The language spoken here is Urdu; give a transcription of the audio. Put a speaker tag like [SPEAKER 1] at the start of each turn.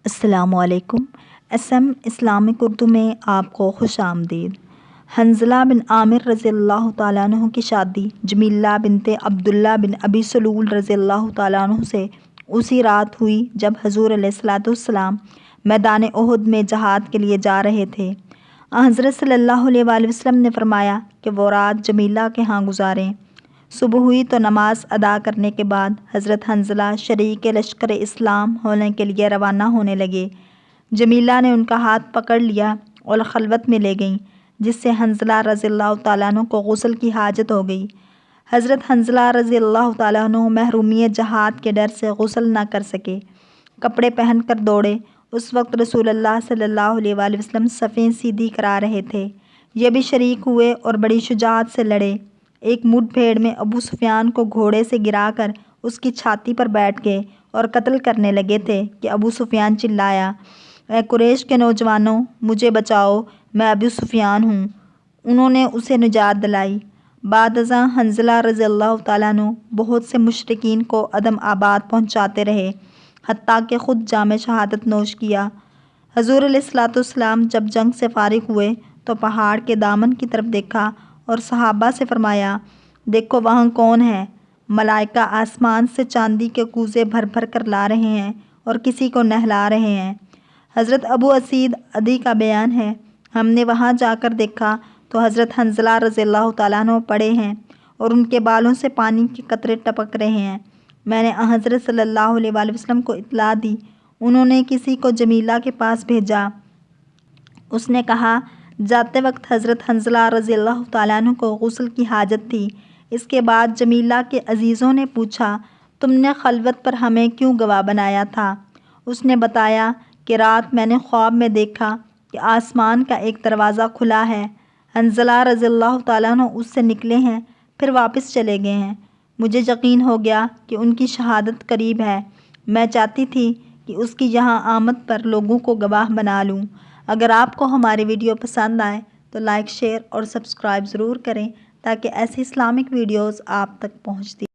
[SPEAKER 1] السلام علیکم۔ SM اسلامک اردو میں آپ کو خوش آمدید۔ حنزلہ بن عامر رضی اللہ تعالیٰ عنہ کی شادی جمیلہ بنت عبداللہ بن ابی سلول رضی اللہ تعالیٰ عنہ سے اسی رات ہوئی جب حضور علیہ السلام میدان احد میں جہاد کے لیے جا رہے تھے۔ حضرت صلی اللہ علیہ وآلہ وسلم نے فرمایا کہ وہ رات جمیلہ کے ہاں گزاریں۔ صبح ہوئی تو نماز ادا کرنے کے بعد حضرت حنزلہ شریک لشکر اسلام ہونے کے لیے روانہ ہونے لگے۔ جمیلہ نے ان کا ہاتھ پکڑ لیا اور خلوت میں لے گئیں، جس سے حنزلہ رضی اللہ تعالیٰ عنہ کو غسل کی حاجت ہو گئی۔ حضرت حنزلہ رضی اللہ تعالیٰ عنہ محرومی جہاد کے ڈر سے غسل نہ کر سکے، کپڑے پہن کر دوڑے۔ اس وقت رسول اللہ صلی اللہ علیہ وآلہ وسلم صفیں سیدھی کرا رہے تھے۔ یہ بھی شریک ہوئے اور بڑی شجاعت سے لڑے۔ ایک مڈ بھیڑ میں ابو سفیان کو گھوڑے سے گرا کر اس کی چھاتی پر بیٹھ گئے اور قتل کرنے لگے تھے کہ ابو سفیان چلایا، اے قریش کے نوجوانوں، مجھے بچاؤ، میں ابو سفیان ہوں۔ انہوں نے اسے نجات دلائی۔ بعد ازاں حنزلہ رضی اللہ تعالیٰ عنہ بہت سے مشرکین کو عدم آباد پہنچاتے رہے، حتیٰ کہ خود جام شہادت نوش کیا۔ حضور علیہ السلام جب جنگ سے فارغ ہوئے تو پہاڑ کے دامن کی طرف دیکھا اور صحابہ سے فرمایا، دیکھو وہاں کون ہے؟ ملائکہ آسمان سے چاندی کے کوزے بھر بھر کر لا رہے ہیں اور کسی کو نہلا رہے ہیں۔ حضرت ابو اسید عدی کا بیان ہے، ہم نے وہاں جا کر دیکھا تو حضرت حنزلہ رضی اللہ تعالیٰ عنہ پڑے ہیں اور ان کے بالوں سے پانی کے قطرے ٹپک رہے ہیں۔ میں نے حضرت صلی اللہ علیہ وآلہ وسلم کو اطلاع دی۔ انہوں نے کسی کو جمیلہ کے پاس بھیجا۔ اس نے کہا، جاتے وقت حضرت حنزلہ رضی اللہ تعالیٰ عنہ کو غسل کی حاجت تھی۔ اس کے بعد جمیلہ کے عزیزوں نے پوچھا، تم نے خلوت پر ہمیں کیوں گواہ بنایا تھا؟ اس نے بتایا کہ رات میں نے خواب میں دیکھا کہ آسمان کا ایک دروازہ کھلا ہے، حنزلہ رضی اللہ تعالیٰ عنہ اس سے نکلے ہیں، پھر واپس چلے گئے ہیں۔ مجھے یقین ہو گیا کہ ان کی شہادت قریب ہے۔ میں چاہتی تھی کہ اس کی یہاں آمد پر لوگوں کو گواہ بنا لوں۔ اگر آپ کو ہماری ویڈیو پسند آئے تو لائک، شیئر اور سبسکرائب ضرور کریں تاکہ ایسی اسلامک ویڈیوز آپ تک پہنچتی